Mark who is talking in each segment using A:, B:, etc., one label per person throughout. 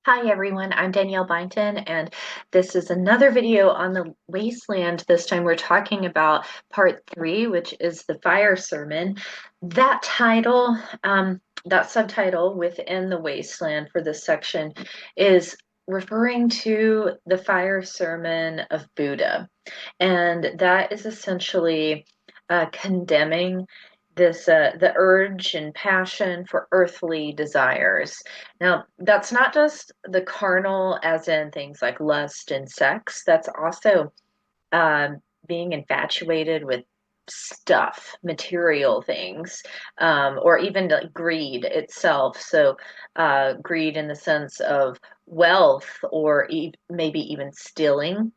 A: Hi everyone, I'm Danielle Byington, and this is another video on the wasteland. This time we're talking about part three, which is the fire sermon. That title, that subtitle within the wasteland for this section is referring to the fire sermon of Buddha. And that is essentially condemning the urge and passion for earthly desires. Now, that's not just the carnal, as in things like lust and sex. That's also being infatuated with stuff, material things, or even like greed itself. So, greed in the sense of wealth, or maybe even stealing.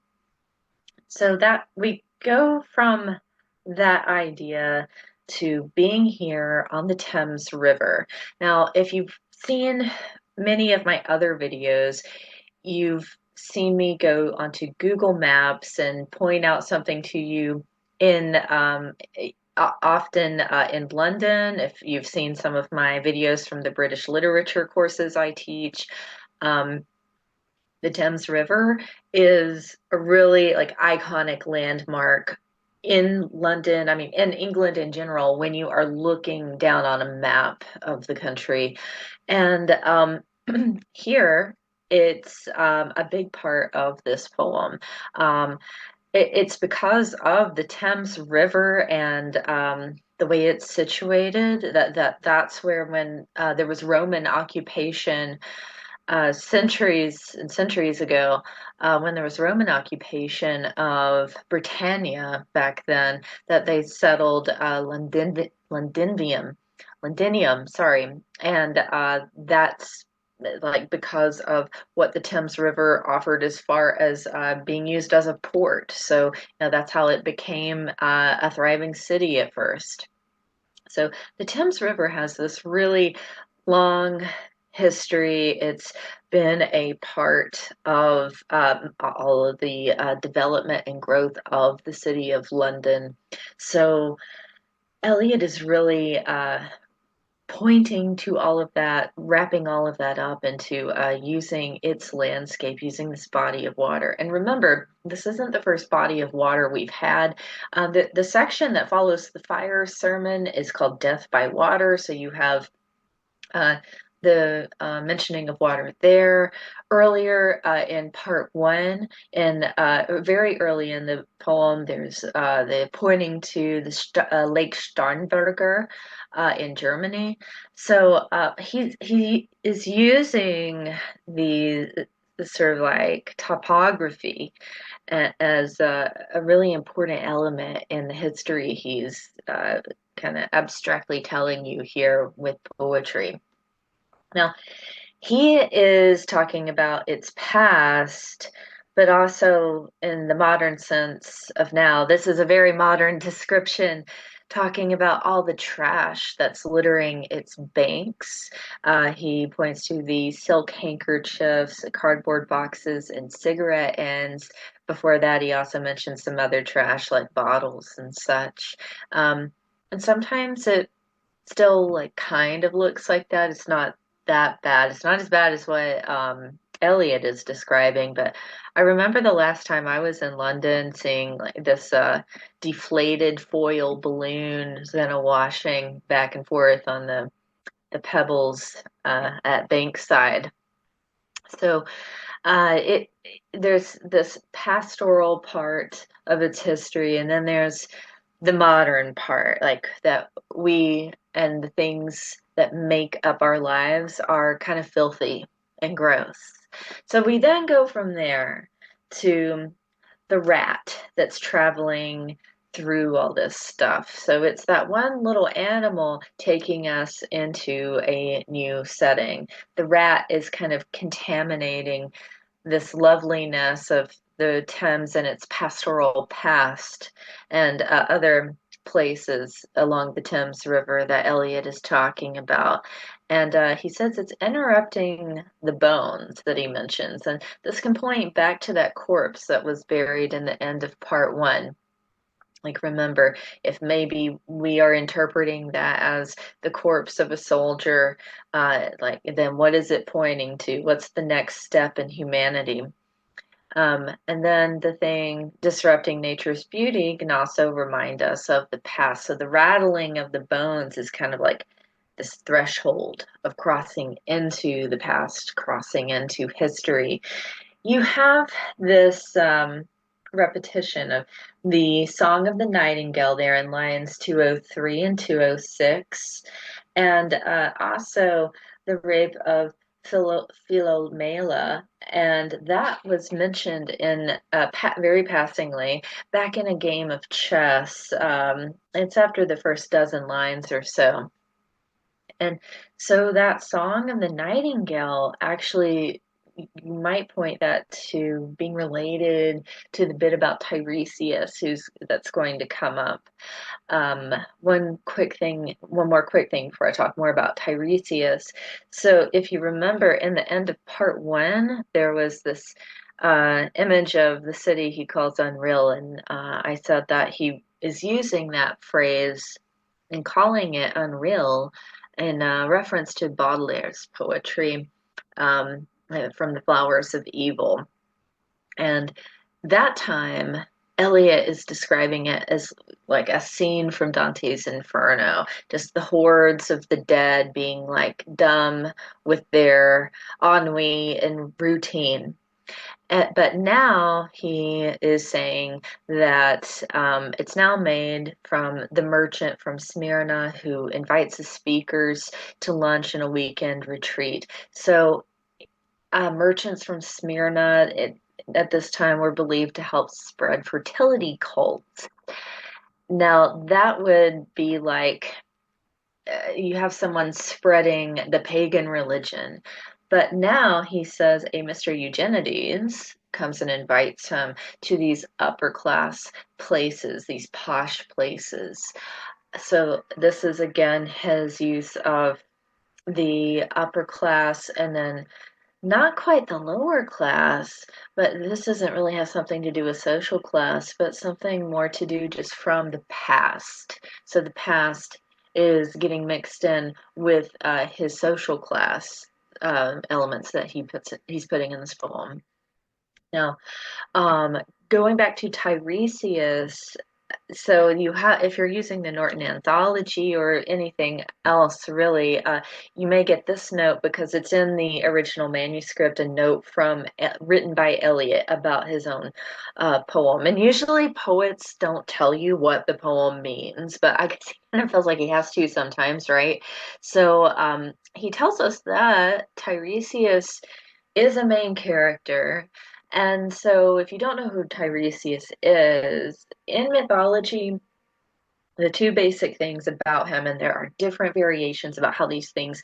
A: So that we go from that idea to being here on the Thames River. Now, if you've seen many of my other videos, you've seen me go onto Google Maps and point out something to you in often in London. If you've seen some of my videos from the British literature courses I teach, um, the Thames River is a really like iconic landmark in London, I mean, in England in general, when you are looking down on a map of the country. And here, it's a big part of this poem. It's because of the Thames River and the way it's situated that's where when there was Roman occupation centuries and centuries ago, when there was Roman occupation of Britannia back then, that they settled Londinium, sorry, and that's like because of what the Thames River offered as far as being used as a port. So, that's how it became a thriving city at first. So the Thames River has this really long history. It's been a part of all of the development and growth of the city of London. So Eliot is really pointing to all of that, wrapping all of that up into using its landscape, using this body of water. And remember, this isn't the first body of water we've had. The section that follows the fire sermon is called Death by Water. So you have uh, the mentioning of water there. Earlier in part one, and very early in the poem, there's the pointing to the Lake Starnberger in Germany. So he is using the sort of like topography as a really important element in the history he's kind of abstractly telling you here with poetry. Now, he is talking about its past, but also in the modern sense of now. This is a very modern description, talking about all the trash that's littering its banks. He points to the silk handkerchiefs, cardboard boxes, and cigarette ends. Before that, he also mentions some other trash like bottles and such. And sometimes it still like kind of looks like that. It's not that bad. It's not as bad as what Eliot is describing, but I remember the last time I was in London seeing like this deflated foil balloon kind of washing back and forth on the pebbles at Bankside. So it there's this pastoral part of its history, and then there's the modern part, like that we and the things that make up our lives are kind of filthy and gross. So we then go from there to the rat that's traveling through all this stuff. So it's that one little animal taking us into a new setting. The rat is kind of contaminating this loveliness of the Thames and its pastoral past and other places along the Thames River that Eliot is talking about. And he says it's interrupting the bones that he mentions. And this can point back to that corpse that was buried in the end of part one. Like, remember, if maybe we are interpreting that as the corpse of a soldier, like, then what is it pointing to? What's the next step in humanity? And then the thing disrupting nature's beauty can also remind us of the past. So the rattling of the bones is kind of like this threshold of crossing into the past, crossing into history. You have this repetition of the Song of the Nightingale there in lines 203 and 206, and also the rape of Philomela, and that was mentioned in very passingly back in a game of chess. It's after the first dozen lines or so. And so that Song of the Nightingale actually, you might point that to being related to the bit about Tiresias, who's that's going to come up. One more quick thing before I talk more about Tiresias. So if you remember, in the end of part one, there was this image of the city he calls unreal, and I said that he is using that phrase and calling it unreal in reference to Baudelaire's poetry, from the Flowers of Evil. And that time, Eliot is describing it as like a scene from Dante's Inferno, just the hordes of the dead being like dumb with their ennui and routine. But now he is saying that it's now made from the merchant from Smyrna who invites the speakers to lunch and a weekend retreat. So merchants from Smyrna at this time were believed to help spread fertility cults. Now, that would be like you have someone spreading the pagan religion. But now he says a Mr. Eugenides comes and invites him to these upper class places, these posh places. So this is again his use of the upper class and then not quite the lower class, but this doesn't really have something to do with social class, but something more to do just from the past. So the past is getting mixed in with his social class elements that he's putting in this poem. Now, um, going back to Tiresias, so you have, if you're using the Norton Anthology or anything else, really, you may get this note because it's in the original manuscript, a note from written by Eliot about his own poem. And usually poets don't tell you what the poem means, but I guess he kind of feels like he has to sometimes, right? So he tells us that Tiresias is a main character. And so, if you don't know who Tiresias is, in mythology, the two basic things about him, and there are different variations about how these things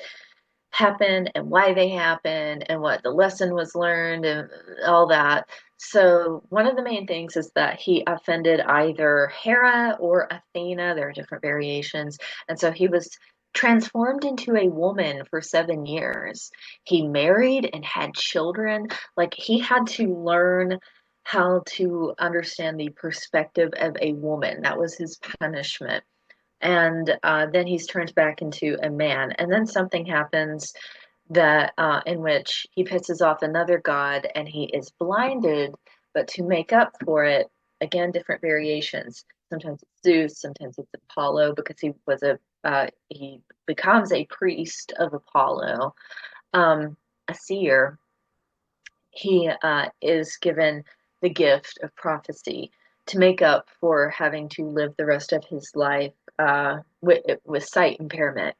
A: happen and why they happen and what the lesson was learned and all that. So, one of the main things is that he offended either Hera or Athena. There are different variations. And so he was transformed into a woman for 7 years. He married and had children. Like, he had to learn how to understand the perspective of a woman. That was his punishment. And then he's turned back into a man. And then something happens that in which he pisses off another god and he is blinded. But to make up for it, again, different variations. Sometimes it's Zeus, sometimes it's Apollo, because he becomes a priest of Apollo, a seer. He is given the gift of prophecy to make up for having to live the rest of his life with sight impairment.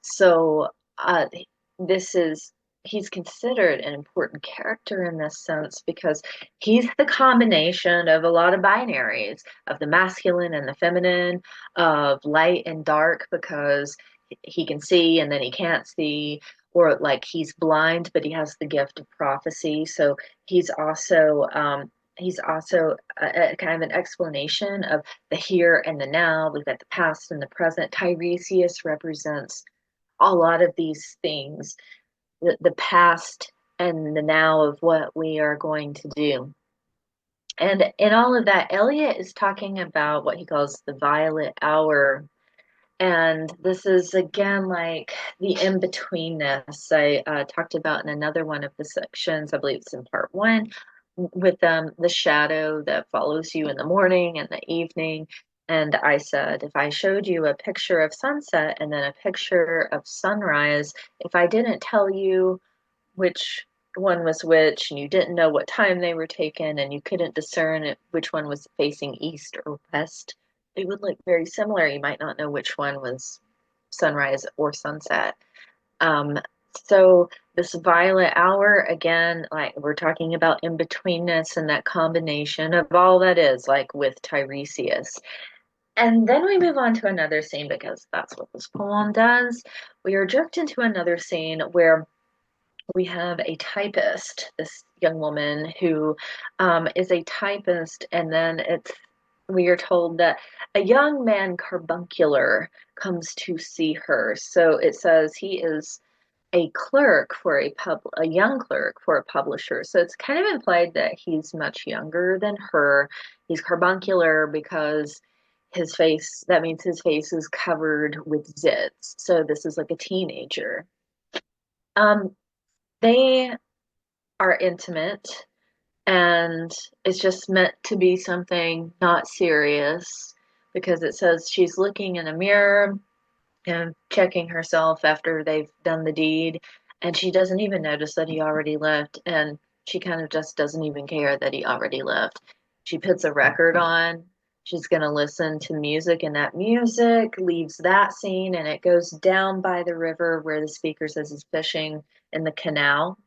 A: So this is he's considered an important character in this sense because he's the combination of a lot of binaries of the masculine and the feminine, of light and dark, because he can see and then he can't see, or like he's blind but he has the gift of prophecy. So he's also a kind of an explanation of the here and the now. We've got the past and the present. Tiresias represents a lot of these things, the past and the now of what we are going to do. And in all of that, Eliot is talking about what he calls the violet hour. And this is again like the in-betweenness I talked about in another one of the sections. I believe it's in part one, with the shadow that follows you in the morning and the evening. And I said, if I showed you a picture of sunset and then a picture of sunrise, if I didn't tell you which one was which, and you didn't know what time they were taken, and you couldn't discern which one was facing east or west, they would look very similar. You might not know which one was sunrise or sunset. Um, so this violet hour, again, like we're talking about in betweenness and that combination of all that is, like with Tiresias. And then we move on to another scene because that's what this poem does. We are jerked into another scene where we have a typist, this young woman who is a typist, and then we are told that a young man carbuncular comes to see her. So it says he is a clerk for a young clerk for a publisher. So it's kind of implied that he's much younger than her. He's carbuncular because that means his face is covered with zits. So this is like a teenager. Um, they are intimate and it's just meant to be something not serious because it says she's looking in a mirror and checking herself after they've done the deed, and she doesn't even notice that he already left, and she kind of just doesn't even care that he already left. She puts a record on. She's going to listen to music, and that music leaves that scene and it goes down by the river where the speaker says he's fishing in the canal.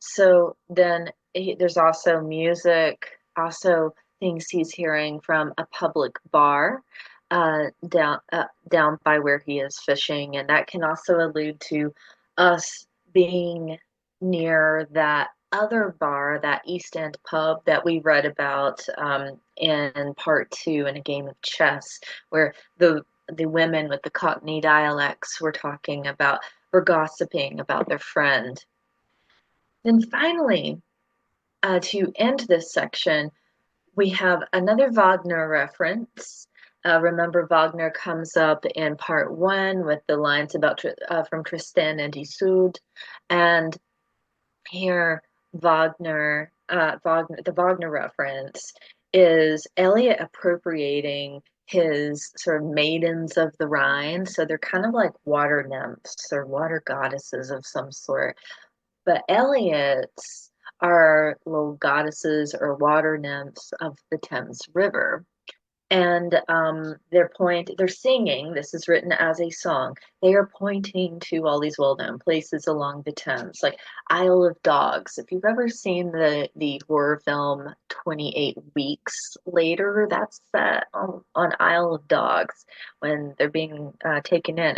A: So then there's also music, also things he's hearing from a public bar down by where he is fishing, and that can also allude to us being near that other bar, that East End pub that we read about in part two in a game of chess, where the women with the Cockney dialects were gossiping about their friend. Then finally, to end this section, we have another Wagner reference. Remember, Wagner comes up in part one with the lines about from Tristan and Isolde, and here the Wagner reference is Eliot appropriating his sort of maidens of the Rhine. So they're kind of like water nymphs or water goddesses of some sort. But Eliots are little goddesses or water nymphs of the Thames River. And they're singing, this is written as a song. They are pointing to all these well-known places along the Thames, like Isle of Dogs. If you've ever seen the horror film 28 Weeks Later, that's set on Isle of Dogs. When they're being taken in,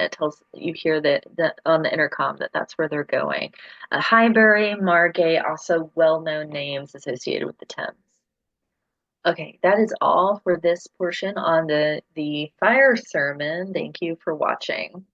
A: you hear that on the intercom that's where they're going. Highbury, Margate, also well-known names associated with the Thames. Okay, that is all for this portion on the fire sermon. Thank you for watching.